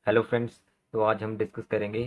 Hello friends. तो आज हम डिस्कस करेंगे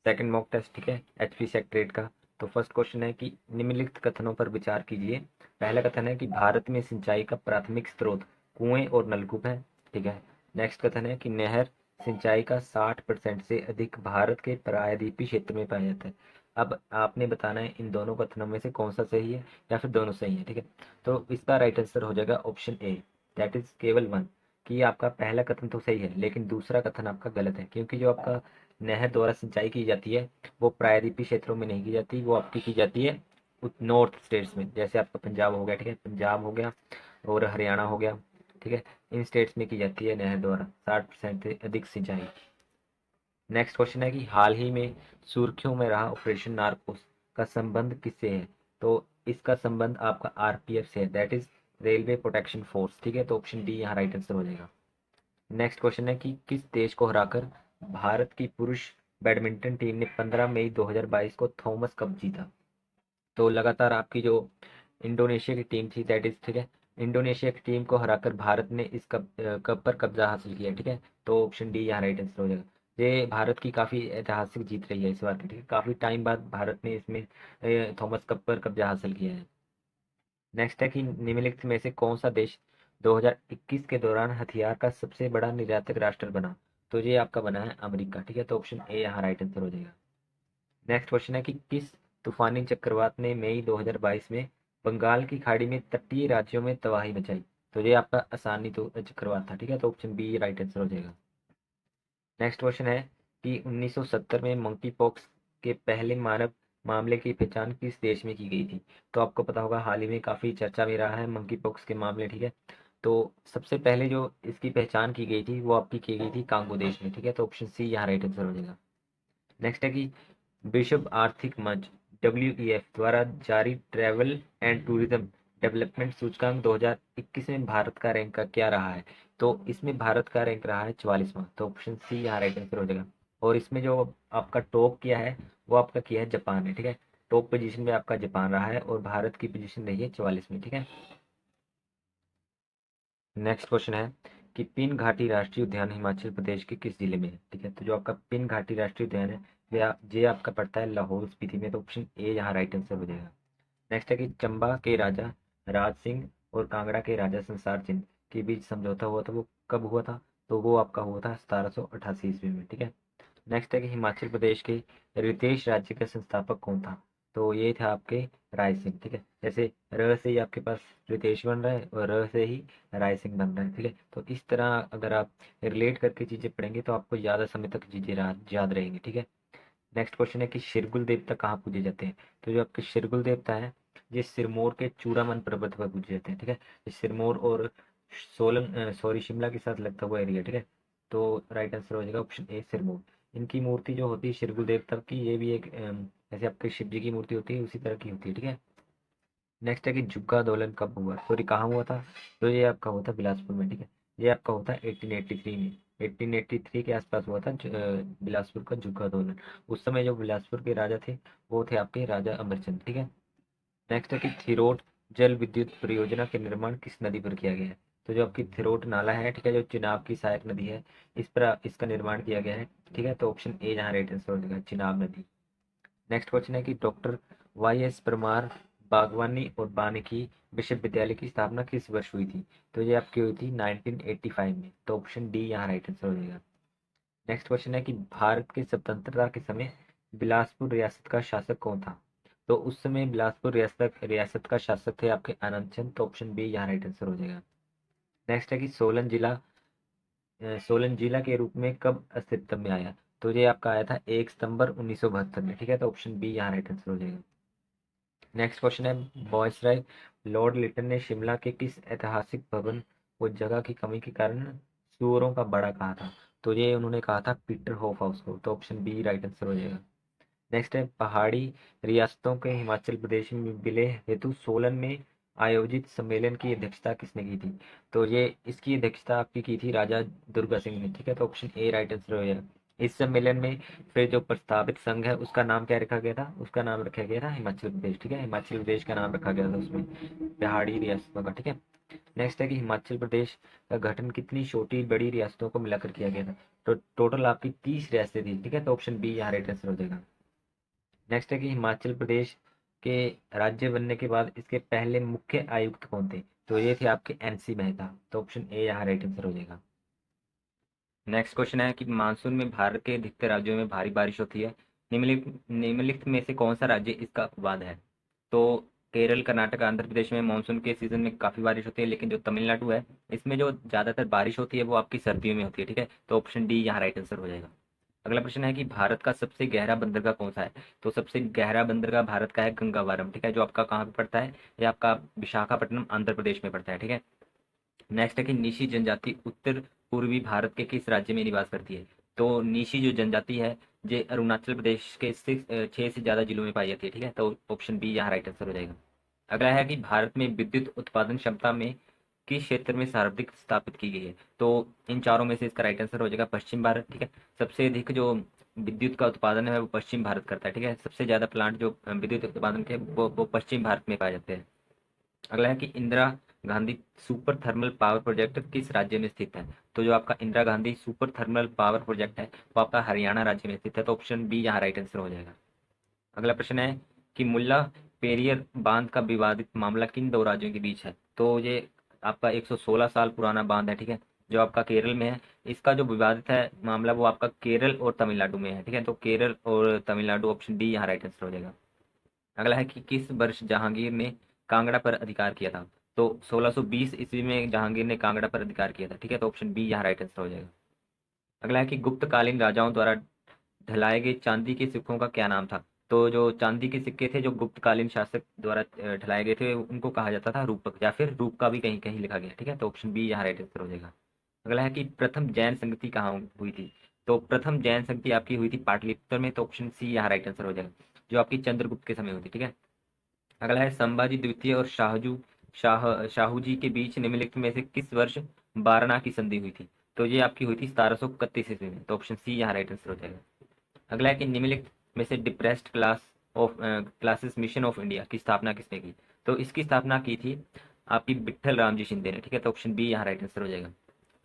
सेकंड मॉक टेस्ट, ठीक है, एचपी सेक्रेट का। तो फर्स्ट क्वेश्चन है कि निम्नलिखित कथनों पर विचार कीजिए। पहला कथन है कि भारत में सिंचाई का प्राथमिक स्रोत कुएं और नलकूप है, ठीक है। नेक्स्ट कथन है कि नहर सिंचाई का 60% से अधिक भारत के प्रायद्वीपीय क्षेत्र में पाया जाता है। अब आपने बताना है इन दोनों कथनों में से कौन सा सही है या फिर दोनों सही है, ठीक है। तो इसका राइट आंसर हो जाएगा ऑप्शन ए, दैट इज केवल वन। कि आपका पहला कथन तो सही है लेकिन दूसरा कथन आपका गलत है, क्योंकि जो आपका नहर द्वारा सिंचाई की जाती है वो प्रायद्वीपीय क्षेत्रों में नहीं की जाती, वो आपकी की जाती है नॉर्थ स्टेट्स में। जैसे आपका पंजाब हो गया, ठीक है, पंजाब हो गया और हरियाणा हो गया, ठीक है। इन स्टेट्स में की जाती है नहर द्वारा 60% से अधिक सिंचाई। नेक्स्ट क्वेश्चन है कि हाल ही में सुर्खियों में रहा ऑपरेशन नार्कोस का संबंध किससे है। तो इसका संबंध आपका आरपीएफ से है, that is railway protection force, ठीक है। तो ऑप्शन डी यहाँ राइट आंसर हो जाएगा। नेक्स्ट क्वेश्चन है कि किस देश को हराकर भारत की पुरुष बैडमिंटन टीम ने 15 मई 2022 को थॉमस कप जीता। तो लगातार आपकी जो इंडोनेशिया की टीम थी, दैट इज, ठीक है, इंडोनेशिया की टीम को हराकर भारत ने इस कप पर कब्जा हासिल किया, ठीक है। तो ऑप्शन डी यहाँ राइट आंसर हो जाएगा। ये भारत की काफ़ी ऐतिहासिक जीत रही है इस बार की, ठीक है। काफ़ी टाइम बाद भारत ने इसमें थॉमस कप पर कब्जा हासिल किया है। नेक्स्ट है कि निम्नलिखित में से कौन सा देश 2021 के दौरान हथियार का सबसे बड़ा निर्यातक राष्ट्र बना। तो ये आपका बना है अमेरिका, ठीक है। तो ऑप्शन ए यहाँ राइट आंसर हो जाएगा। नेक्स्ट क्वेश्चन है कि किस तूफानी चक्रवात ने मई 2022 में बंगाल की खाड़ी में तटीय राज्यों में तबाही मचाई। तो ये आपका आसानी तो चक्रवात था, ठीक है। तो ऑप्शन बी राइट आंसर हो जाएगा। नेक्स्ट क्वेश्चन है कि 1970 में मंकी पॉक्स के पहले मानव मामले की पहचान किस देश में की गई थी। तो आपको पता होगा हाल ही में काफ़ी चर्चा में रहा है मंकी पॉक्स के मामले, ठीक है। तो सबसे पहले जो इसकी पहचान की गई थी वो आपकी की गई थी कांगो देश में, ठीक है। तो ऑप्शन सी यहाँ राइट आंसर हो जाएगा। नेक्स्ट है कि विश्व आर्थिक मंच WEF द्वारा जारी ट्रैवल एंड टूरिज्म डेवलपमेंट सूचकांक 2021 में भारत का रैंक का क्या रहा है। तो इसमें भारत का रैंक रहा है 44वां। तो ऑप्शन सी यहाँ राइट आंसर हो जाएगा। और इसमें जो आपका टॉप किया है वो आपका किया है जापान है, ठीक है। टॉप पोजीशन में आपका जापान रहा है और भारत की पोजीशन रही है 44वीं, ठीक है। नेक्स्ट क्वेश्चन है कि पिन घाटी राष्ट्रीय उद्यान हिमाचल प्रदेश के किस जिले में है, ठीक है। तो जो आपका पिन घाटी राष्ट्रीय उद्यान है ये आपका पड़ता है लाहौल स्पीति में। तो ऑप्शन ए यहाँ राइट आंसर हो जाएगा। नेक्स्ट है कि चंबा के राजा राज सिंह और कांगड़ा के राजा संसार चंद के बीच समझौता हुआ था, वो कब हुआ था। तो वो आपका हुआ था 1788 ईस्वी में, ठीक है। नेक्स्ट है कि हिमाचल प्रदेश के रितेश राज्य का संस्थापक कौन था। तो ये था आपके राय सिंह, ठीक है। जैसे र से ही आपके पास रितेश बन रहा है और र से ही राय सिंह बन रहा है, ठीक है। तो इस तरह अगर आप रिलेट करके चीज़ें पढ़ेंगे तो आपको ज़्यादा समय तक चीज़ें याद रहेंगी, ठीक है। नेक्स्ट क्वेश्चन है कि शिरगुल देवता कहाँ पूजे जाते हैं। तो जो आपके शिरगुल देवता है ये सिरमौर के चूड़ामन पर्वत पर पूजे जाते हैं, ठीक है। ये सिरमौर और सोलन सॉरी शिमला के साथ लगता हुआ एरिया, ठीक है। तो राइट आंसर हो जाएगा ऑप्शन ए सिरमौर। इनकी मूर्ति जो होती है शिरगुल देवता की, ये भी एक जैसे आपके शिव जी की मूर्ति होती है उसी तरह की होती है, ठीक है। नेक्स्ट है कि जुग्गा आंदोलन कब हुआ, सॉरी कहाँ हुआ था। तो ये आपका हुआ था बिलासपुर में, ठीक है। ये आपका हुआ था 1883 में। 1883 के आसपास हुआ था बिलासपुर का जुग्गा आंदोलन। उस समय जो बिलासपुर के राजा थे वो थे आपके राजा अमरचंद, ठीक है। नेक्स्ट है कि थिरोट जल विद्युत परियोजना के निर्माण किस नदी पर किया गया है। तो जो आपकी थिरोट नाला है, ठीक है, जो चिनाब की सहायक नदी है, इस पर इसका निर्माण किया गया है, ठीक है। तो ऑप्शन ए यहाँ राइट आंसर हो जाएगा, चिनाब नदी। नेक्स्ट क्वेश्चन है कि डॉक्टर YS परमार बागवानी और वानिकी विश्वविद्यालय की स्थापना किस वर्ष हुई थी। तो ये आपकी हुई थी 1985 में। तो ऑप्शन डी यहाँ राइट आंसर हो जाएगा। नेक्स्ट क्वेश्चन है कि भारत की स्वतंत्रता के समय बिलासपुर रियासत का शासक कौन था। तो उस समय बिलासपुर रियासत रियासत का शासक थे आपके आनंद चंद। तो ऑप्शन बी यहाँ राइट आंसर हो जाएगा। नेक्स्ट है कि सोलन जिला के रूप में कब अस्तित्व में आया। तो ये आपका आया था 1 सितंबर 1972 में, ठीक है। तो ऑप्शन बी यहाँ राइट आंसर हो जाएगा। नेक्स्ट क्वेश्चन है बॉयसराय लॉर्ड लिटन ने शिमला के किस ऐतिहासिक भवन को जगह की कमी के कारण सुअरों का बड़ा कहा था। तो ये उन्होंने कहा था पीटर होफ हाउस को। तो ऑप्शन बी राइट आंसर हो जाएगा। नेक्स्ट है पहाड़ी रियासतों के हिमाचल प्रदेश में विलय हेतु सोलन में आयोजित सम्मेलन की अध्यक्षता किसने की थी। तो ये इसकी अध्यक्षता आपकी की थी राजा दुर्गा सिंह ने, ठीक है। तो ऑप्शन ए राइट आंसर हो जाएगा। इस सम्मेलन में फिर जो प्रस्तावित संघ है उसका नाम क्या रखा गया था, उसका नाम रखा गया था हिमाचल प्रदेश, ठीक है। हिमाचल प्रदेश का नाम रखा गया था उसमें पहाड़ी रियासतों का, ठीक है। नेक्स्ट है कि हिमाचल प्रदेश का गठन कितनी छोटी बड़ी रियासतों को मिलाकर किया गया था। तो टोटल आपकी 30 रियासतें थी, ठीक है, तो ऑप्शन बी यहाँ राइट आंसर हो जाएगा। नेक्स्ट है कि हिमाचल प्रदेश के राज्य बनने के बाद इसके पहले मुख्य आयुक्त कौन थे। तो ये थे आपके एनसी मेहता, तो ऑप्शन ए यहाँ राइट आंसर हो जाएगा। नेक्स्ट क्वेश्चन है कि मानसून में भारत के अधिकतर राज्यों में भारी बारिश होती है। निम्नलिखित में से कौन सा राज्य इसका अपवाद है। तो केरल, कर्नाटक, आंध्र प्रदेश में मानसून के सीजन में काफी बारिश होती है, लेकिन जो तमिलनाडु है इसमें जो ज्यादातर बारिश होती है वो आपकी सर्दियों में होती है, ठीक है, तो ऑप्शन डी यहाँ राइट आंसर हो जाएगा। अगला प्रश्न है कि भारत का सबसे गहरा बंदरगाह कौन सा है। तो सबसे गहरा बंदरगाह भारत का है गंगावरम, ठीक है, जो आपका कहाँ पे पड़ता है, ये आपका विशाखापट्टनम आंध्र प्रदेश में पड़ता है, ठीक है। नेक्स्ट है कि निशी जनजाति उत्तर पूर्वी भारत के किस राज्य में निवास करती है। तो निशी जो जनजाति है ये अरुणाचल प्रदेश के 6 से ज्यादा जिलों में पाई जाती है, ठीक है, तो ऑप्शन बी यहाँ राइट आंसर हो जाएगा। अगला है कि भारत में विद्युत उत्पादन क्षमता में किस क्षेत्र में सर्वाधिक स्थापित की गई है। तो इन चारों में से इसका राइट आंसर हो जाएगा पश्चिम भारत, ठीक है। सबसे अधिक जो विद्युत का उत्पादन है वो पश्चिम भारत करता है, ठीक है, सबसे ज्यादा प्लांट जो विद्युत उत्पादन के वो पश्चिम भारत में पाए जाते हैं। अगला है कि Indira Gandhi super thermal power project किस राज्य में स्थित है। तो जो आपका Indira Gandhi super thermal power project है वो आपका हरियाणा राज्य में स्थित है, तो ऑप्शन बी यहाँ राइट आंसर हो जाएगा। अगला प्रश्न है कि मुल्ला पेरियर बांध का विवादित मामला किन दो राज्यों के बीच है। तो ये आपका 116 साल पुराना बांध है, ठीक है, जो आपका केरल में है। इसका जो विवादित है मामला वो आपका केरल और तमिलनाडु में है, ठीक है, तो केरल और तमिलनाडु, ऑप्शन डी यहाँ राइट आंसर हो जाएगा। अगला है कि किस वर्ष जहांगीर ने कांगड़ा पर अधिकार किया था। तो 1620 ईस्वी में जहांगीर ने कांगड़ा पर अधिकार किया था, ठीक है, तो ऑप्शन बी यहाँ राइट आंसर हो जाएगा। अगला है कि गुप्तकालीन राजाओं द्वारा ढलाए गए चांदी के सिक्कों का क्या नाम था। तो जो चांदी के सिक्के थे जो गुप्तकालीन शासक द्वारा ढलाए गए थे उनको कहा जाता था रूपक, या फिर रूप का भी कहीं कहीं लिखा गया, ठीक है, तो ऑप्शन बी यहाँ राइट आंसर हो जाएगा। अगला है कि प्रथम जैन संगति कहाँ हुई थी। तो प्रथम जैन संगति आपकी हुई थी पाटलिपुत्र में, तो ऑप्शन सी यहाँ राइट आंसर हो जाएगा, जो आपकी चंद्रगुप्त के समय हुई थी, ठीक है। अगला है संभाजी द्वितीय और शाहू जी के बीच निम्नलिखित में से किस वर्ष वारणा की संधि हुई थी। तो ये आपकी हुई थी 1731 ईस्वी में, तो ऑप्शन सी यहाँ राइट आंसर हो जाएगा। अगला है कि निम्नलिखित में से depressed classes mission of India की स्थापना किसने की। तो इसकी स्थापना की थी आपकी विट्ठल राम जी शिंदे ने, ठीक है, तो ऑप्शन बी यहाँ राइट आंसर हो जाएगा।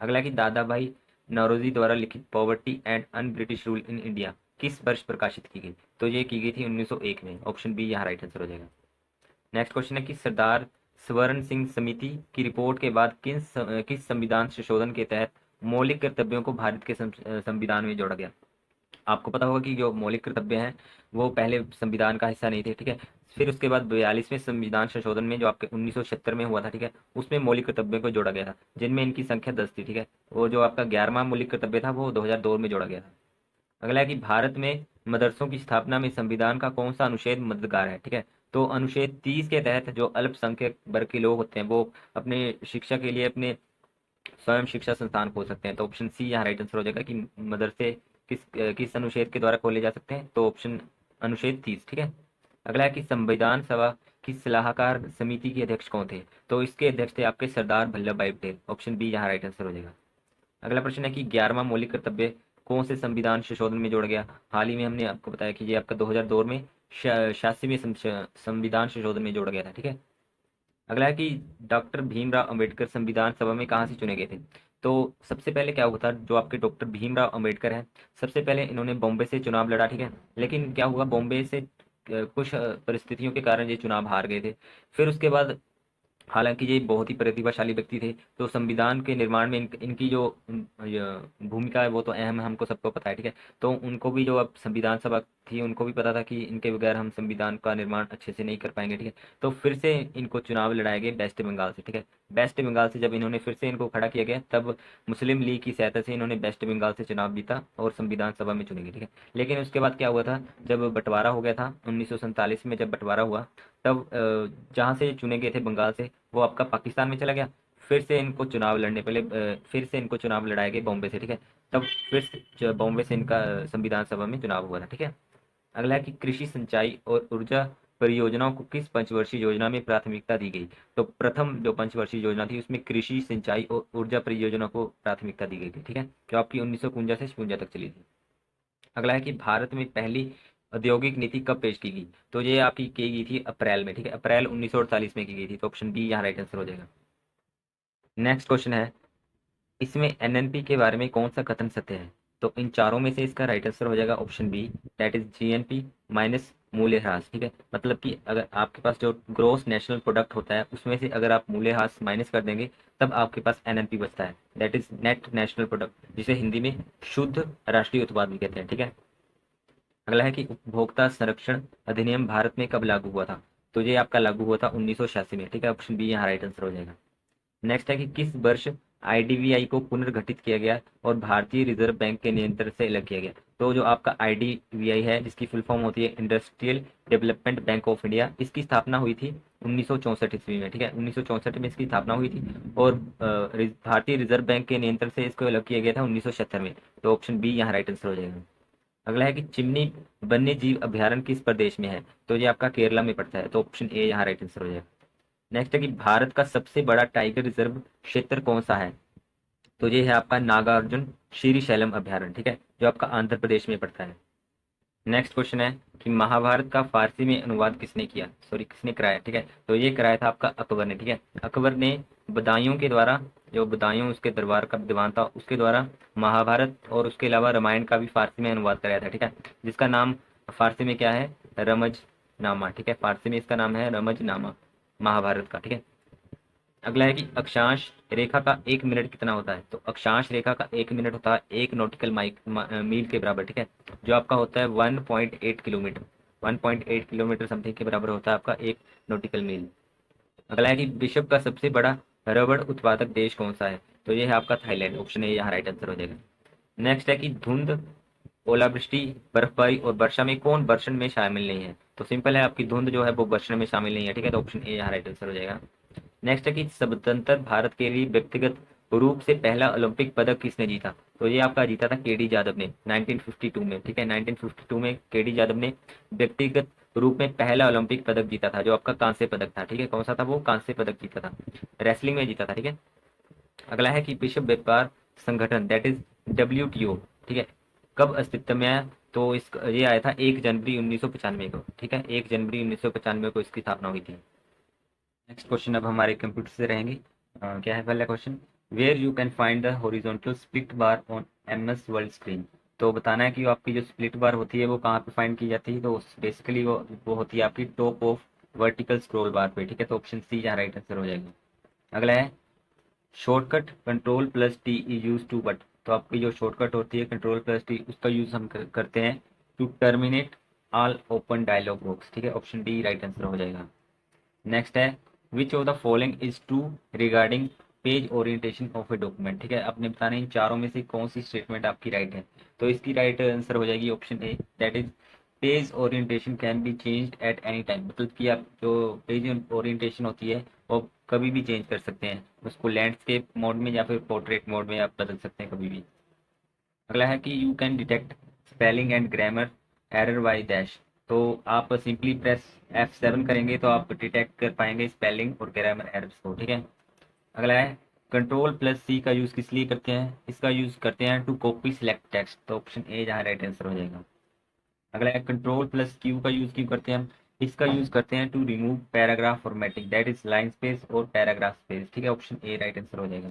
अगला है कि दादा भाई नौरोजी द्वारा लिखित poverty and un British rule in India किस वर्ष प्रकाशित की गई। तो ये की गई थी 1901 में, ऑप्शन बी यहाँ राइट आंसर हो जाएगा। नेक्स्ट क्वेश्चन है कि सरदार स्वर्ण सिंह समिति की रिपोर्ट के बाद किस संविधान संशोधन के तहत मौलिक कर्तव्यों को भारत के संविधान में जोड़ा गया। आपको पता होगा कि जो मौलिक कर्तव्य हैं वो पहले संविधान का हिस्सा नहीं थे, ठीक है, फिर उसके बाद 42वें संविधान संशोधन में जो आपके 1976 में हुआ था, ठीक है, उसमें मौलिक कर्तव्यों को जोड़ा गया था, जिनमें इनकी संख्या 10 थी, ठीक है, वो जो आपका 11वां मौलिक कर्तव्य था वो 2002 में जोड़ा गया था। अगला है कि भारत में मदरसों की स्थापना में संविधान का कौन सा अनुच्छेद मददगार है, ठीक है, तो अनुच्छेद 30 के तहत जो अल्पसंख्यक वर्ग के लोग होते हैं वो अपने शिक्षा के लिए अपने स्वयं शिक्षा संस्थान खोल सकते हैं, तो ऑप्शन सी यहाँ राइट आंसर हो जाएगा कि मदरसे किस अनुच्छेद के द्वारा खोले जा सकते हैं, तो ऑप्शन अनुच्छेद 30, ठीक है। अगला है कि संविधान सभा की सलाहकार समिति के अध्यक्ष कौन थे। तो इसके अध्यक्ष थे आपके सरदार वल्लभ भाई पटेल, ऑप्शन बी यहाँ राइट आंसर हो जाएगा। अगला प्रश्न है कि 11वां मौलिक कर्तव्य कौन से संविधान संशोधन में जोड़ा गया। हाल ही में हमने आपको बताया कि ये आपका 2002 में 86वें संविधान संशोधन में जोड़ा गया था, ठीक है। अगला है कि डॉक्टर भीमराव अंबेडकर संविधान सभा में कहाँ से चुने गए थे। तो सबसे पहले क्या हुआ था, जो आपके डॉक्टर भीमराव अंबेडकर हैं सबसे पहले इन्होंने बॉम्बे से चुनाव लड़ा, ठीक है, लेकिन क्या हुआ बॉम्बे से कुछ परिस्थितियों के कारण ये चुनाव हार गए थे। फिर उसके बाद हालांकि ये बहुत ही प्रतिभाशाली व्यक्ति थे, तो संविधान के निर्माण में इनकी जो भूमिका है वो तो अहम है, हमको सबको पता है, ठीक है, तो उनको भी जो अब संविधान सभा थी उनको भी पता था कि इनके बगैर हम संविधान का निर्माण अच्छे से नहीं कर पाएंगे, ठीक है, तो फिर से इनको चुनाव लड़ाए गए वेस्ट बंगाल से, ठीक है। वेस्ट बंगाल से जब इन्होंने फिर से इनको खड़ा किया गया तब मुस्लिम लीग की सहायता से इन्होंने वेस्ट बंगाल से चुनाव जीता और संविधान सभा में चुने गए, ठीक है। लेकिन उसके बाद क्या हुआ था, जब बंटवारा हो गया था 1947 में, जब बंटवारा हुआ तब जहाँ से चुने गए थे बंगाल से वो आपका पाकिस्तान में चला गया। फिर से इनको चुनाव लड़ने पहले फिर से इनको चुनाव लड़ाए गए बॉम्बे से, ठीक है, तब फिर से बॉम्बे से इनका संविधान सभा में चुनाव हुआ था, ठीक है। अगला है कि कृषि सिंचाई और ऊर्जा परियोजनाओं को किस पंचवर्षीय योजना में प्राथमिकता दी गई। तो प्रथम जो पंचवर्षीय योजना थी उसमें कृषि सिंचाई और ऊर्जा परियोजना को प्राथमिकता दी गई थी, ठीक है, जो आपकी 1951 से 56 तक चली थी। अगला है कि भारत में पहली औद्योगिक नीति कब पेश की गई। तो ये आपकी की गई थी अप्रैल में, ठीक है, अप्रैल 1948 में की गई थी, तो ऑप्शन बी यहाँ राइट आंसर हो जाएगा। नेक्स्ट क्वेश्चन है, इसमें एनएनपी के बारे में कौन सा कथन सत्य है? तो इन चारों में से इसका राइट आंसर हो जाएगा option B, that is GNP minus मूल्यह्रास। ठीक है, मतलब कि अगर आपके पास जो ग्रोस नेशनल प्रोडक्ट होता है उसमें से अगर आप मूल्यह्रास माइनस कर देंगे तब आपके पास एनएनपी बचता है, that is net national product, जिसे हिंदी में शुद्ध राष्ट्रीय उत्पाद भी कहते हैं। ठीक है, अगला है कि उपभोक्ता संरक्षण अधिनियम भारत में कब लागू हुआ था? तो ये आपका लागू हुआ था 1986 में। ठीक है, ऑप्शन बी यहाँ राइट आंसर हो जाएगा। नेक्स्ट है कि किस वर्ष आईडीबीआई को पुनर्गठित किया गया और भारतीय रिजर्व बैंक के नियंत्रण से अलग किया गया? तो जो आपका आईडीबीआई है, जिसकी फुल फॉर्म होती है industrial development bank of India, इसकी स्थापना हुई थी 1964 ईस्वी में। ठीक है, 1964 में इसकी स्थापना हुई थी और भारतीय रिजर्व बैंक के नियंत्रण से इसको अलग किया गया था 1976 में। तो ऑप्शन बी यहाँ राइट आंसर हो जाएगा। अगला है कि चिमनी वन्य जीव अभ्यारण्य किस प्रदेश में है? तो ये आपका केरला में पड़ता है। तो ऑप्शन ए यहाँ राइट आंसर हो जाएगा। नेक्स्ट है कि भारत का सबसे बड़ा टाइगर रिजर्व क्षेत्र कौन सा है? तो ये है आपका नागार्जुन श्रीशैलम अभ्यारण्य। ठीक है, जो आपका आंध्र प्रदेश में पड़ता है। नेक्स्ट क्वेश्चन है कि महाभारत का फारसी में अनुवाद किसने किया, सॉरी किसने कराया? ठीक है, तो ये कराया था आपका अकबर ने। ठीक है, अकबर ने बदायूं के द्वारा, जो बदायूं उसके दरबार का दीवान था, उसके द्वारा महाभारत और उसके अलावा रामायण का भी फारसी में अनुवाद कराया था। ठीक है, जिसका नाम फारसी में क्या है? रमज नामा। ठीक है, फारसी में इसका नाम है रमज नामा महाभारत का। ठीक है, अगला है कि अक्षांश रेखा का 1 मिनट कितना होता है? तो अक्षांश रेखा का 1 मिनट होता है 1 नॉटिकल मील के बराबर। ठीक है, जो आपका होता है 1.8 किलोमीटर, 1.8 किलोमीटर समथिंग के बराबर होता है आपका 1 नॉटिकल मील। अगला है कि विश्व का सबसे बड़ा रबड़ उत्पादक देश कौन सा है? तो ये है आपका थाईलैंड। ऑप्शन ए यहाँ राइट आंसर हो जाएगा। नेक्स्ट है कि धुंध, ओलावृष्टि, बर्फबारी और वर्षा में कौन वर्षण में शामिल नहीं है? तो सिंपल है, आपकी धुंध जो है वो वर्षण में शामिल नहीं है। ठीक है, तो ऑप्शन ए यहाँ राइट आंसर हो जाएगा। नेक्स्ट है कि स्वतंत्र भारत के लिए व्यक्तिगत रूप से पहला ओलंपिक पदक किसने जीता? तो ये आपका जीता था केडी यादव ने 1952 में। ठीक है, 1952 में केडी यादव ने व्यक्तिगत रूप में पहला ओलंपिक पदक जीता था, जो आपका कांस्य पदक था। ठीक है, कौन सा था वो? कांस्य पदक जीता था, रेसलिंग में जीता था। ठीक है, अगला है कि विश्व व्यापार संगठन, दैट इज डब्ल्यूटीओ, ठीक है, कब अस्तित्व में आया? तो इस ये आया था 1 जनवरी 1995 को। ठीक है, 1 जनवरी 1995 को इसकी स्थापना हुई थी। नेक्स्ट क्वेश्चन अब हमारे कंप्यूटर से रहेंगे। क्या है पहला question? Where you can find the horizontal split bar on MS world screen. तो बताना है कि आपकी जो स्प्लिट बार होती है वो कहाँ पे फाइंड की जाती है? तो बेसिकली वो होती है आपकी टॉप ऑफ वर्टिकल स्क्रॉल बार पे। ठीक है, तो ऑप्शन सी यहाँ राइट आंसर हो जाएगा। अगला है shortcut control plus T is use to but. तो आपकी जो शॉर्टकट होती है कंट्रोल प्लस टी, उसका यूज हम करते हैं to terminate all open dialog box. ठीक है, ऑप्शन डी राइट आंसर हो जाएगा। नेक्स्ट है which of the following is true regarding page orientation of a document. ठीक है, आपने बताना इन चारों में से कौन सी स्टेटमेंट आपकी राइट है? तो इसकी राइट आंसर हो जाएगी option A, that is page orientation can be changed at any time. मतलब कि आप जो पेज ओरिएंटेशन होती है वो कभी भी चेंज कर सकते हैं, उसको लैंडस्केप मोड में या फिर पोर्ट्रेट मोड में आप बदल सकते हैं कभी भी। अगला है कि you can detect spelling and grammar error by dash. तो आप सिंपली प्रेस F7 करेंगे तो आप डिटेक्ट कर पाएंगे स्पेलिंग और ग्रामर एरर्स को। ठीक है, अगला है कंट्रोल प्लस सी का यूज किस लिए करते हैं? इसका यूज करते हैं टू कॉपी सिलेक्ट टेक्स्ट। तो ऑप्शन ए जहाँ राइट आंसर हो जाएगा। अगला है कंट्रोल प्लस क्यू का यूज क्यों करते हैं हम? इसका यूज करते हैं to remove paragraph formatting, that is line space और पैराग्राफ स्पेस। ठीक है, ऑप्शन ए राइट आंसर हो जाएगा।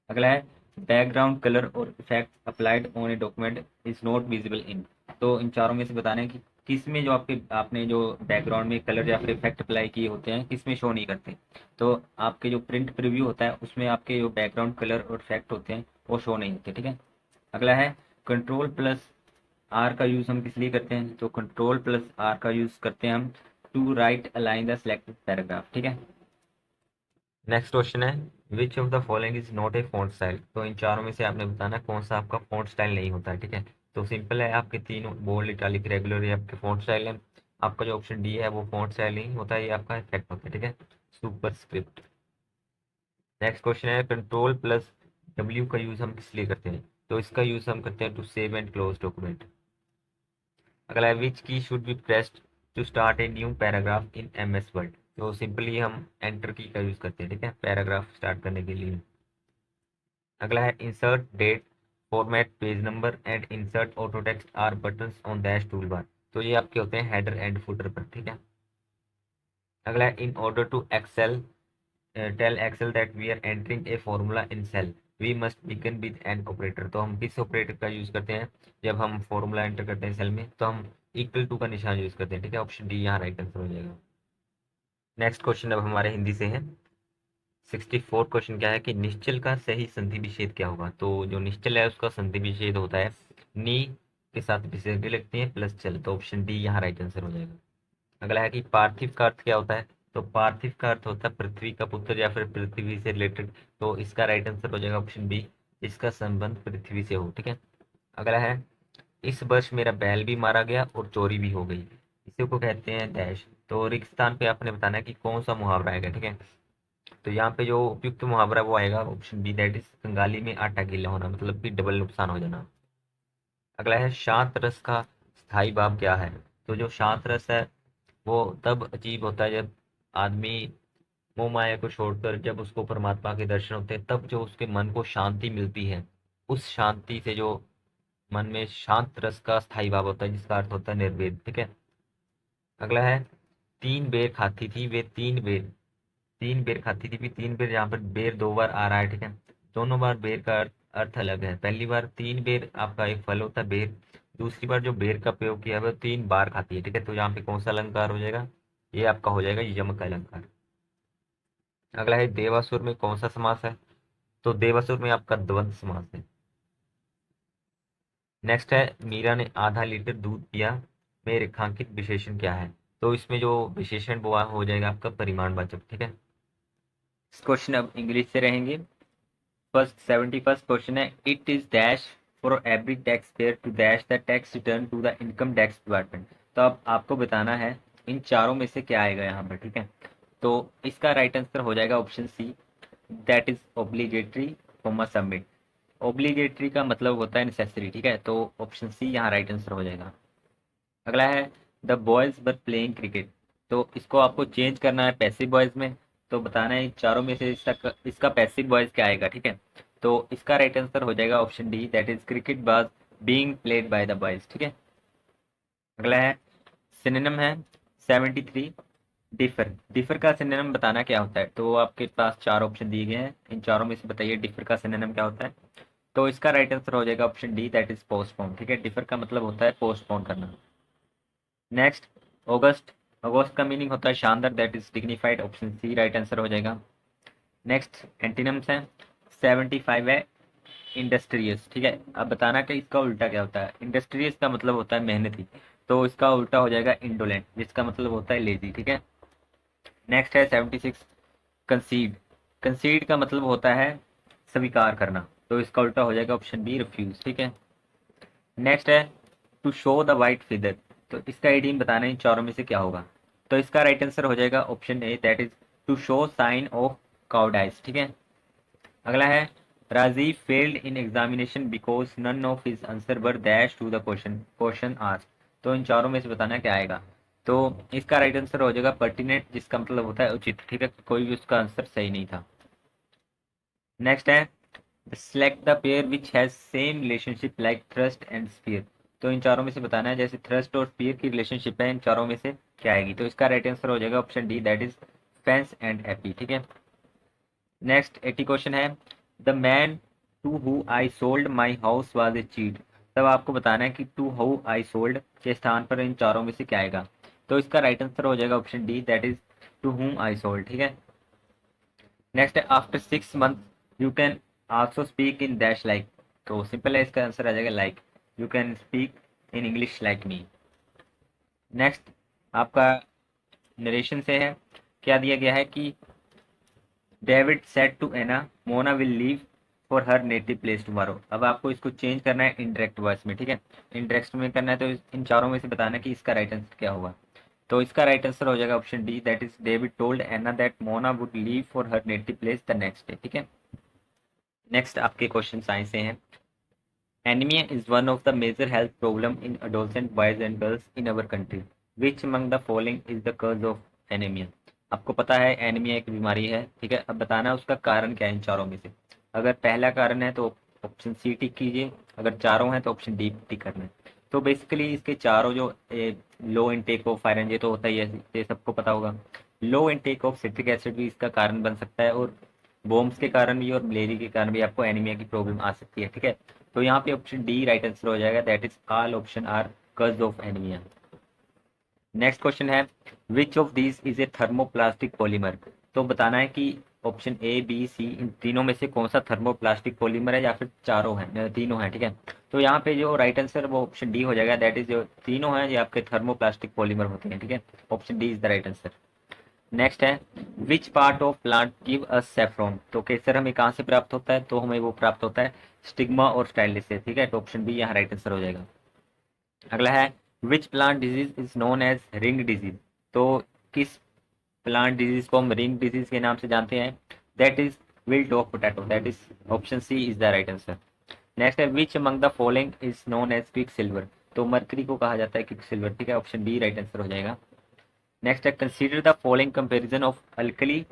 अगला है बैकग्राउंड कलर और effect applied on a document is not visible in. तो इन चारों में से बताना है कि किस में जो आपने जो बैकग्राउंड में कलर या फिर इफेक्ट अप्लाई किए होते हैं किस में शो नहीं करते? तो आपके जो प्रिंट प्रीव्यू होता है उसमें आपके जो बैकग्राउंड कलर और इफेक्ट होते हैं वो शो नहीं होते। ठीक है, अगला है कंट्रोल प्लस आर का यूज हम किस लिए करते हैं? तो कंट्रोल प्लस आर का यूज करते हैं हम to right align the selected paragraph. ठीक है, नेक्स्ट क्वेश्चन है which of the following is not a font style. तो इन चारों में से आपने बताना कौन सा आपका फॉन्ट स्टाइल नहीं होता है। ठीक है, तो सिंपल है, आपके तीन बोल्ड इटालिक रेगुलर ये आपके फॉन्ट स्टाइल है। आपका जो ऑप्शन डी है वो फॉन्ट स्टाइल नहीं होता है, ये आपका इफेक्ट होता है। ठीक है, सुपर स्क्रिप्ट। नेक्स्ट क्वेश्चन है कंट्रोल प्लस डब्ल्यू का यूज हम किस लिए करते हैं? तो इसका यूज हम करते हैं to save and close document. अगला है which key should be pressed to start a new paragraph in MS Word. तो सिंपली हम एंटर की का यूज करते हैं। ठीक है, पैराग्राफ स्टार्ट करने के लिए। अगला है insert date, format page number and insert auto text are buttons on dash toolbar. तो ये आपके होते हैं हेडर एंड फुटर पर। ठीक है, अगला है in order to excel tell excel that we are entering a formula in cell, we must begin with an operator. तो हम किस ऑपरेटर का यूज करते हैं जब हम फॉर्मूला एंटर करते हैं सेल में, तो हम इक्वल टू का निशान यूज करते हैं, ठीक है। ऑप्शन डी यहाँ राइट आंसर हो जाएगा। नेक्स्ट क्वेश्चन अब हमारे हिंदी से है। 64 क्वेश्चन क्या है कि निश्चल का सही संधि विच्छेद क्या होगा। तो जो निश्चल है उसका संधि विच्छेद होता है नी के साथ विसर्ग लगती है प्लस चल, तो ऑप्शन डी यहाँ राइट आंसर हो जाएगा। अगला है कि पार्थिव का अर्थ क्या होता है। तो पार्थिव का अर्थ होता है पृथ्वी का पुत्र या फिर पृथ्वी से रिलेटेड, तो इसका राइट आंसर हो जाएगा ऑप्शन बी, इसका संबंध पृथ्वी से हो, ठीक है। अगला है इस वर्ष मेरा बैल भी मारा गया और चोरी भी हो गई, इसी को कहते हैं डैश। तो रिक्त स्थान पे आपने बताना है कि कौन सा मुहावरा आएगा, ठीक है। तो यहाँ पे जो उपयुक्त मुहावरा वो आएगा ऑप्शन बी, दैट इज कंगाली में आटा गीला होना, मतलब कि डबल नुकसान हो जाना। अगला है शांत रस का स्थायी भाव क्या है। तो जो शांत रस है वो तब अजीब होता है जब आदमी मोह माया को छोड़कर जब उसको परमात्मा के दर्शन होते हैं, तब जो उसके मन को शांति मिलती है, उस शांति से जो मन में शांत रस का स्थायी भाव होता है, जिसका अर्थ होता है निर्वेद, ठीक है। अगला है तीन बेर खाती थी वे तीन बेर खाती थी भी, तीन बेर यहाँ पर बेर दो बार आ रहा है, ठीक है। दोनों बार बेर का अर्थ अलग है। पहली बार तीन बेर आपका एक फल होता है बेर, दूसरी बार जो बेर का प्रयोग किया है वो तीन बार खाती है, ठीक है। तो यहाँ पे कौन सा अलंकार हो जाएगा, ये आपका हो जाएगा यमक अलंकार। अगला है देवासुर में कौन सा समास है। तो देवासुर में आपका द्वंद्व समास है। नेक्स्ट है मीरा ने आधा लीटर दूध पिया में रेखांकित विशेषण क्या है। तो इसमें जो विशेषण वो हो जाएगा आपका परिमाणवाचक, ठीक है। इस क्वेश्चन अब इंग्लिश से रहेंगे। फर्स्ट 71st क्वेश्चन है it is dash for every taxpayer to dash the tax return to the income tax department. तो अब आपको बताना है इन चारों में से क्या आएगा यहाँ पर, ठीक है। तो इसका राइट आंसर हो जाएगा option C, that is obligatory comma submit. Obligatory का मतलब होता है नेसेसरी, ठीक है। तो ऑप्शन सी यहाँ राइट आंसर हो जाएगा। अगला है the boys were playing cricket. तो इसको आपको चेंज करना है पैसिव बॉयज में, तो बताना है इन चारों में से इसका पैसिव बॉयज क्या आएगा, ठीक है। तो इसका राइट आंसर हो जाएगा option D, that is cricket was being played by the boys, ठीक है। अगला है सिनोनिम है 73 डिफर। डिफर का सिनोनिम बताना क्या होता है। तो आपके पास चार ऑप्शन दिए गए हैं, इन चारों में से बताइए डिफर का सिनोनिम क्या होता है। तो इसका राइट आंसर हो जाएगा option D, that is postpone, ठीक है। डिफर का मतलब होता है पोस्टपोन करना। नेक्स्ट ऑगस्ट, ऑगस्ट का मीनिंग होता है शानदार, that is dignified, option C right answer हो जाएगा। नेक्स्ट एंटीनम्स है 75 है इंडस्ट्रियस, ठीक है। अब बताना कि इसका उल्टा क्या होता है। इंडस्ट्रियस का मतलब होता है मेहनती, तो इसका उल्टा हो जाएगा इंडोलेंट, जिसका मतलब होता है लेजी, ठीक है। नेक्स्ट है 76 कंसीड। कंसीड का मतलब होता है स्वीकार करना, तो इसका उल्टा हो जाएगा ऑप्शन बी रिफ्यूज, ठीक है। नेक्स्ट है to show the white feather. तो इसका एडीम बताना है इन चारों में से क्या होगा। तो इसका राइट आंसर हो जाएगा option A, that is to show sign of cowardice, ठीक है। अगला है Rajiv failed in examination because none of his answer were dash to the question asked. तो इन चारों में से बताना क्या आएगा। तो इसका राइट आंसर हो जाएगा पर्टिनेंट, जिसका मतलब होता है उचित, ठीक है। कोई भी उसका आंसर सही नहीं था। नेक्स्ट है select the pair which has same relationship like thrust and spear. तो इन चारों में से बताना है जैसे थ्रस्ट और स्पीयर की रिलेशनशिप है, इन चारों में से क्या आएगी। तो इसका राइट आंसर हो जाएगा option D, that is fence and epee, ठीक है। नेक्स्ट 80 क्वेश्चन है the man to who I sold my house was a cheat. तब आपको बताना है कि टू हु आई सोल्ड के स्थान पर इन चारों में से क्या आएगा। तो इसका राइट आंसर हो जाएगा option D, that is to whom I sold, ठीक है। नेक्स्ट है after 6 month you can also speak in dash like. तो सिंपल है, इसका आंसर आ जाएगा like, you can speak in English like me. Next आपका नरेशन से है, क्या दिया गया है कि David said to Anna Mona will leave for her native place tomorrow. अब आपको इसको चेंज करना है इनडायरेक्ट वॉइस में, ठीक है। इनडायरेक्ट में करना है, तो इन चारों में से बताना है कि इसका राइट आंसर क्या होगा। तो इसका राइट आंसर हो जाएगा option D, that is David told Anna that Mona would leave for her native place the next day, ठीक है। नेक्स्ट आपके क्वेश्चन साइंस से हैं। Anaemia is one of the major health problem in adolescent boys and girls in our country, which among the following is the cause of anaemia. आपको पता है anaemia एक बीमारी है, ठीक है। अब बताना है उसका कारण क्या है इन चारों में से। अगर पहला कारण है तो ऑप्शन सी टिक कीजिए, अगर चारों हैं तो ऑप्शन डी टिक करना है। तो बेसिकली इसके चारों जो लो इनटेक ऑफ आयरन, ये तो होता ही है, ये सबको पता होगा। लो इनटेक ऑफ सिट्रिक एसिड भी इसका कारण बन सकता है, और बोम्स के कारण भी और मलेरिया के कारण भी आपको एनीमिया की प्रॉब्लम आ सकती है, ठीक है। तो यहाँ पे ऑप्शन डी राइट आंसर हो जाएगा, that is all option are cause of anaemia. Next question है, which of these is a thermoplastic polymer. तो बताना है कि ऑप्शन ए बी सी इन तीनों में से कौन सा थर्मोप्लास्टिक पॉलीमर है, या फिर चारों हैं, तीनों हैं, ठीक है। तो यहाँ पे जो राइट आंसर वो ऑप्शन डी हो जाएगा, दैट इज जो तीनों हैं ये आपके थर्मोप्लास्टिक पॉलीमर होते हैं, ठीक है। Option D is the right answer. Next है, which part of plant give us saffron. तो केसर हमें कहाँ से प्राप्त होता है, तो हमें वो प्राप्त होता है स्टिग्मा और स्टाइलिस से, ठीक है। तो ऑप्शन बी यहाँ राइट आंसर हो जाएगा। अगला है, which plant disease is known as ring disease. तो किस प्लांट डिजीज को हम रिंग डिजीज के नाम से जानते हैं, that is wilt of potato, that is option C is the right answer. Next है, which among the following is known as quick silver. तो मरकरी को कहा जाता है क्विक सिल्वर, ठीक है। ऑप्शन बी राइट आंसर हो जाएगा। नेक्स्ट है, consider the following comparison of alkali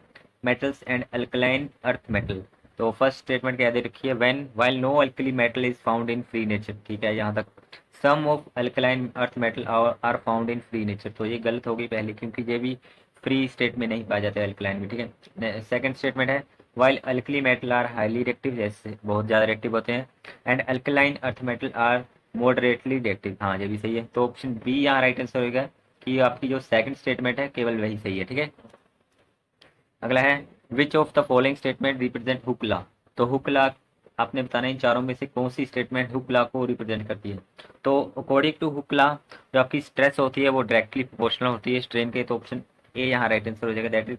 metals and alkaline earth metal. तो फर्स्ट स्टेटमेंट क्या दे रखी है, when while no alkali metal is found in free nature, ठीक है यहाँ तक। Some of alkaline earth metal are found in free nature, तो ये गलत हो गई पहले, क्योंकि ये भी फ्री स्टेट में नहीं पाया जाता है अल्कलाइन में, ठीक है। सेकंड स्टेटमेंट है, while alkali metal are highly reactive, जैसे बहुत ज़्यादा रिएक्टिव होते हैं, and alkaline earth metal are moderately reactive, हाँ ये भी सही है। तो ऑप्शन बी यहाँ राइट आंसर होगा कि आपकी जो सेकंड स्टेटमेंट है केवल वही सही है, ठीक है। अगला है, which of the following statement represent Hooke law. तो हुक लॉ आपने बताना है इन चारों में से कौन सी स्टेटमेंट हुक लॉ को रिप्रेजेंट करती है। तो अकॉर्डिंग टू हुक लॉ जो आपकी स्ट्रेस होती है वो डायरेक्टली प्रोपोर्शनल होती है स्ट्रेन के, तो ऑप्शन ए यहाँ राइट आंसर हो जाएगा, that is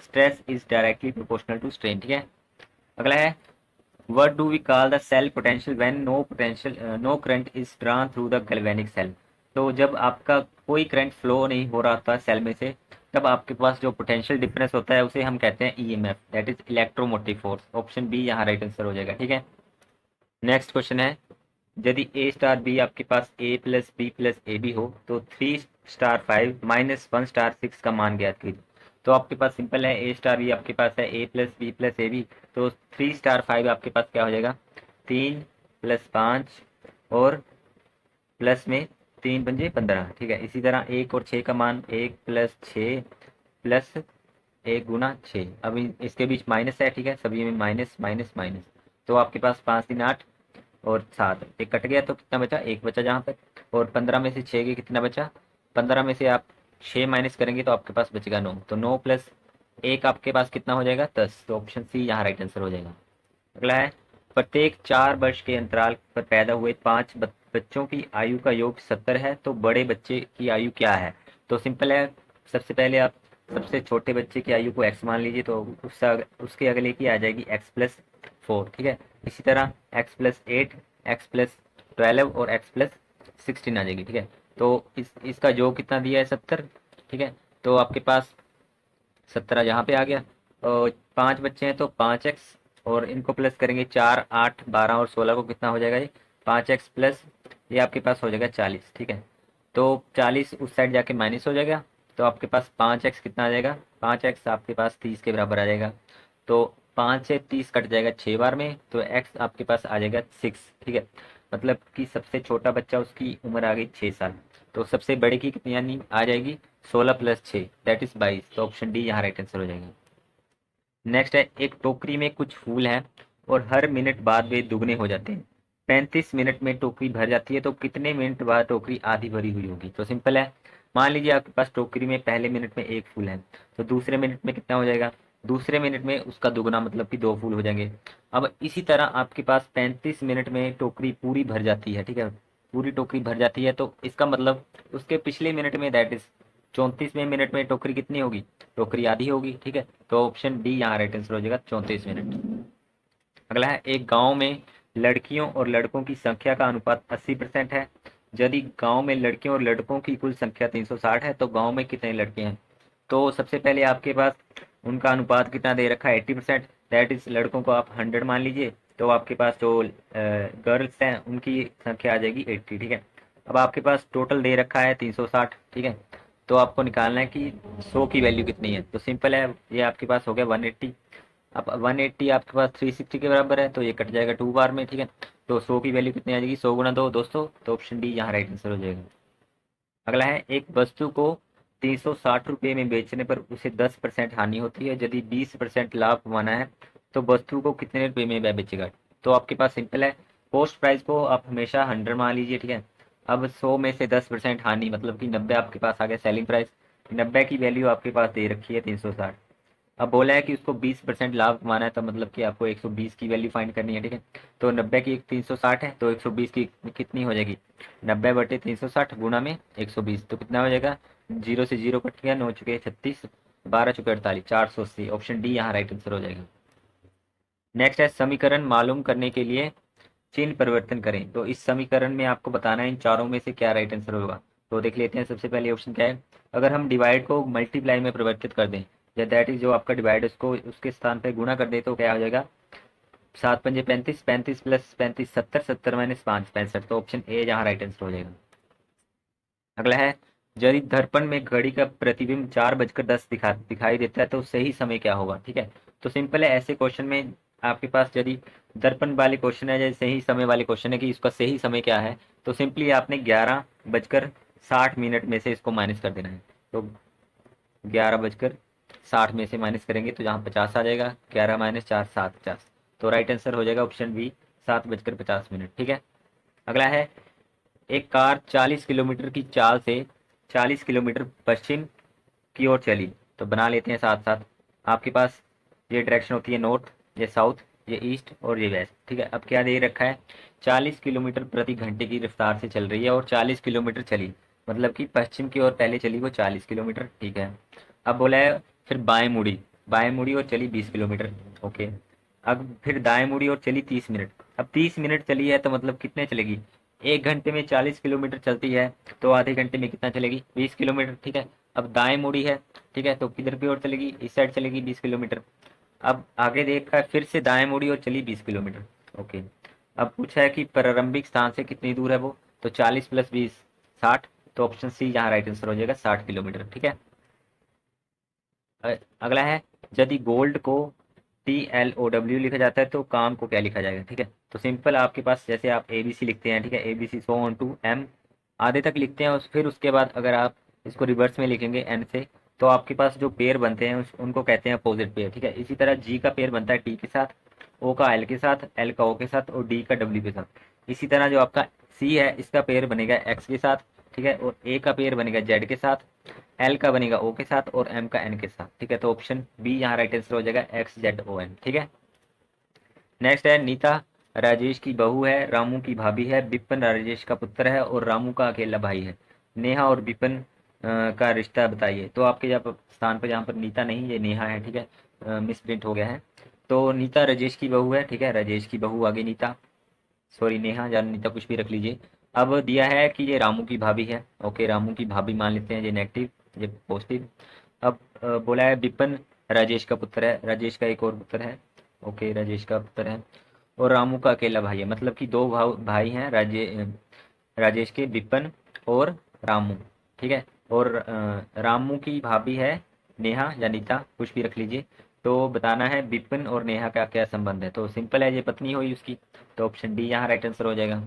stress is directly proportional to strain, ठीक है। अगला है, what do we call the cell potential when no current is drawn through the galvanic cell। तो जब आपका कोई करंट फ्लो नहीं हो रहा था सेल में से, तब आपके पास जो पोटेंशियल डिफरेंस होता है उसे हम कहते हैं EMF, that is electromotive force. Option B यहाँ राइट आंसर हो जाएगा, ठीक है। नेक्स्ट क्वेश्चन है, यदि ए स्टार बी आपके पास A plus B plus A B हो तो 3 स्टार 5 माइनस 1 स्टार 6 का मान ज्ञात कीजिए। तो आपके पास सिंपल है, ए स्टार बी आपके पास है A plus B plus A B, तो 3 स्टार 5 आपके पास क्या हो जाएगा, 3 + 5 और प्लस में 3 × 5 = 15, ठीक है। इसी तरह 1 और 6 का मान 1 + 6 प्लस 1 × 6, अब इसके बीच माइनस है, ठीक है, सभी में माइनस माइनस माइनस, तो आपके पास 5 × 3 = 8 और 7 एक कट गया, तो कितना बचा, एक बचा जहाँ पर, और 15 में से 6 के कितना बचा, 15 में से आप 6 माइनस करेंगे तो आपके पास बचेगा 9, तो 9 + 1 आपके पास कितना हो जाएगा, 10, तो ऑप्शन सी यहाँ राइट आंसर हो जाएगा। अगला है, प्रत्येक 4 वर्ष के अंतराल पर पैदा हुए 5 बच्चों की आयु का योग 70 है, तो बड़े बच्चे की आयु क्या है। तो सिंपल है, सबसे पहले आप सबसे छोटे बच्चे की आयु को x मान लीजिए, तो उसके अगले की आ जाएगी x + 4, ठीक है। इसी तरह x + 8, x + 12 और x + 16 आ जाएगी, ठीक है। तो इसका योग कितना दिया है, 70, ठीक है। तो आपके पास 17 यहाँ पे आ गया, और 5 बच्चे हैं तो 5x, और इनको प्लस करेंगे 4, 8, 12 और 16 को कितना हो जाएगा, ये 5x प्लस ये आपके पास हो जाएगा 40, ठीक है। तो 40 उस साइड जाके माइनस हो जाएगा, तो आपके पास 5x कितना आ जाएगा, 5x आपके पास 30 के बराबर आ जाएगा, तो 5 से 30 कट जाएगा 6 बार में, तो x आपके पास आ जाएगा 6, ठीक है। मतलब कि सबसे छोटा बच्चा उसकी उम्र आ गई 6 साल, तो सबसे बड़े की कितनी यानी आ जाएगी 16 + 6 दैट इज 22, तो ऑप्शन डी यहाँ राइट आंसर हो जाएगा। नेक्स्ट है, एक टोकरी में कुछ फूल हैं और हर मिनट बाद वे दुगने हो जाते हैं। 35 मिनट में टोकरी भर जाती है, तो कितने मिनट बाद टोकरी आधी भरी हुई होगी। तो सिंपल है, मान लीजिए आपके पास टोकरी में पहले मिनट में एक फूल है, तो दूसरे मिनट में कितना हो जाएगा, दूसरे मिनट में उसका दुगना, मतलब कि 2 फूल हो जाएंगे। अब इसी तरह आपके पास 35 मिनट में टोकरी पूरी भर जाती है, ठीक है, पूरी टोकरी भर जाती है, तो इसका मतलब उसके पिछले मिनट में दैट इज 34वें मिनट में टोकरी कितनी होगी, टोकरी आधी होगी, ठीक है। तो ऑप्शन डी यहाँ राइट आंसर हो जाएगा, 34 मिनट। अगला है, एक गांव में लड़कियों और लड़कों की संख्या का अनुपात 80% है। यदि गांव में लड़कियों और लड़कों की कुल संख्या 360 है, तो गांव में कितने लड़के हैं। तो सबसे पहले आपके पास उनका अनुपात कितना दे रखा है, 80%, दैट इज लड़कों को आप 100 मान लीजिए, तो आपके पास जो गर्ल्स हैं उनकी संख्या आ जाएगी 80, ठीक है। अब आपके पास टोटल दे रखा है 360, ठीक है, तो आपको निकालना है कि 100 की वैल्यू कितनी है। तो सिंपल है, ये आपके पास हो गया 180, अब 180 आपके पास 360 के बराबर है, तो ये कट जाएगा 2 बार में, ठीक है। तो 100 की वैल्यू कितनी आ जाएगी, 100 × 2 दोस्तों, तो ऑप्शन डी यहाँ राइट आंसर हो जाएगा। अगला है, एक वस्तु को ₹360 में बेचने पर उसे 10% हानि होती है, यदि 20% लाभ कमाना है तो वस्तु को कितने रुपए में वह बेचेगा। तो आपके पास सिंपल है, कॉस्ट प्राइस को आप हमेशा 100 मान लीजिए, ठीक है। अब 100 में से 10% हानि मतलब कि 90 आपके पास आ गया सेलिंग प्राइस। 90 की वैल्यू आपके पास दे रखी है 360। अब बोला है कि उसको 20% लाभ कमाना है, तो मतलब कि आपको 120 की वैल्यू फाइंड करनी है, ठीक है। तो 90 की 360 है तो 120 की कितनी हो जाएगी, 90/360 गुणा में 120, तो कितना हो जाएगा, 0 से 0 कट गया, 9 चुके 36, 12 चुके 48, 480। ऑप्शन डी यहाँ राइट आंसर हो जाएगा। नेक्स्ट है समीकरण मालूम करने के लिए चिन्ह परिवर्तन करें। तो इस समीकरण में आपको बताना है इन चारों में से क्या राइट आंसर होगा। तो देख लेते हैं, सबसे पहले ऑप्शन क्या है, अगर हम डिवाइड को मल्टीप्लाई में परिवर्तित कर दें, या दैट इज जो आपका डिवाइड उसको उसके स्थान पे गुणा कर दे, तो क्या हो जाएगा, 7 पंजे 35, 35 प्लस 35 70, 70 माइनस 5 65। तो ऑप्शन ए यहाँ राइट आंसर हो जाएगा। अगला है, यदि दर्पण में घड़ी का प्रतिबिंब 4:10 दिखाई देता है तो सही समय क्या होगा, ठीक है। तो सिंपल है, ऐसे क्वेश्चन में आपके पास यदि दर्पण वाले क्वेश्चन है, जैसे सही समय वाले क्वेश्चन है कि इसका सही समय क्या है, तो सिंपली आपने 11:60 में से इसको माइनस कर देना है। तो 11:60 में से माइनस करेंगे तो यहाँ 50 आ जाएगा, 11 माइनस 4 7 50। तो राइट आंसर हो जाएगा ऑप्शन बी, 7:50, ठीक है। अगला है, एक कार 40 किलोमीटर की चाल से 40 किलोमीटर पश्चिम की ओर चली। तो बना लेते हैं साथ साथ। आपके पास ये डायरेक्शन होती है नॉर्थ, ये साउथ, ये ईस्ट और ये वेस्ट, ठीक है। अब क्या दे रखा है, 40 किलोमीटर प्रति घंटे की रफ्तार से चल रही है और 40 किलोमीटर चली, मतलब कि पश्चिम की ओर पहले चली वो 40 किलोमीटर, ठीक है। अब बोला है फिर बाएं मुड़ी और चली 20 किलोमीटर, ओके। अब फिर दाएं मुड़ी और चली 30 मिनट। अब 30 मिनट चली है तो मतलब कितने चलेगी, 1 घंटे में 40 किलोमीटर चलती है तो आधे घंटे में कितना चलेगी, 20 किलोमीटर, ठीक है। अब दाएं मुड़ी है, ठीक है, तो किधर की ओर चलेगी, इस साइड चलेगी 20 किलोमीटर। अब आगे देखा फिर से दाएं मुड़ी और चली 20 किलोमीटर, ओके। अब पूछा है कि प्रारंभिक स्थान से कितनी दूर है वो, तो 40 + 20 60। तो ऑप्शन सी यहाँ राइट आंसर हो जाएगा, 60 किलोमीटर, ठीक है। अगला है, यदि गोल्ड को TLOW लिखा जाता है तो काम को क्या लिखा जाएगा, ठीक है। तो सिंपल, आपके पास जैसे आप ABC लिखते हैं, ठीक है, ABC so on to M आधे तक लिखते हैं, फिर उसके बाद अगर आप इसको रिवर्स में लिखेंगे N से, तो आपके पास जो पेयर बनते हैं उनको कहते हैं अपोजिट पेयर, ठीक है। इसी तरह G का पेयर बनता है T के साथ, O का L के साथ, L का O के साथ और D का W के साथ। इसी तरह जो आपका C है इसका पेयर बनेगा X के साथ, ठीक है, और A का पेयर बनेगा Z के साथ, एल का बनेगा ओ के साथ और एम का एन के साथ, ठीक है। तो ऑप्शन बी यहाँ राइट आंसर हो जाएगा, XZON, ठीक है। नेक्स्ट है, नीता राजेश की बहू है, रामू की भाभी है, विपिन राजेश का पुत्र है और रामू का अकेला भाई है। नेहा और विपिन का रिश्ता बताइए। तो आपके जहाँ स्थान पर, जहाँ पर नीता नहीं, ये नेहा है, ठीक है, मिस प्रिंट हो गया है। तो नीता राजेश की बहू है, ठीक है, राजेश की बहू आगे नीता, सॉरी नेहा या नीता कुछ भी रख लीजिए। अब दिया है कि ये रामू की भाभी है, ओके, रामू की भाभी मान लेते हैं, ये नेगेटिव ये पॉजिटिव। अब बोला है विपिन राजेश का पुत्र है, राजेश का एक और पुत्र है, ओके, राजेश का पुत्र है और रामू का अकेला भाई है, मतलब कि दो भाई हैं, राजेश के, विपिन और रामू, ठीक है। और रामू की भाभी है नेहा या नीता कुछ भी रख लीजिए। तो बताना है विपिन और नेहा का क्या संबंध है। तो सिंपल है, ये पत्नी हुई उसकी। तो ऑप्शन डी यहाँ राइट आंसर हो जाएगा।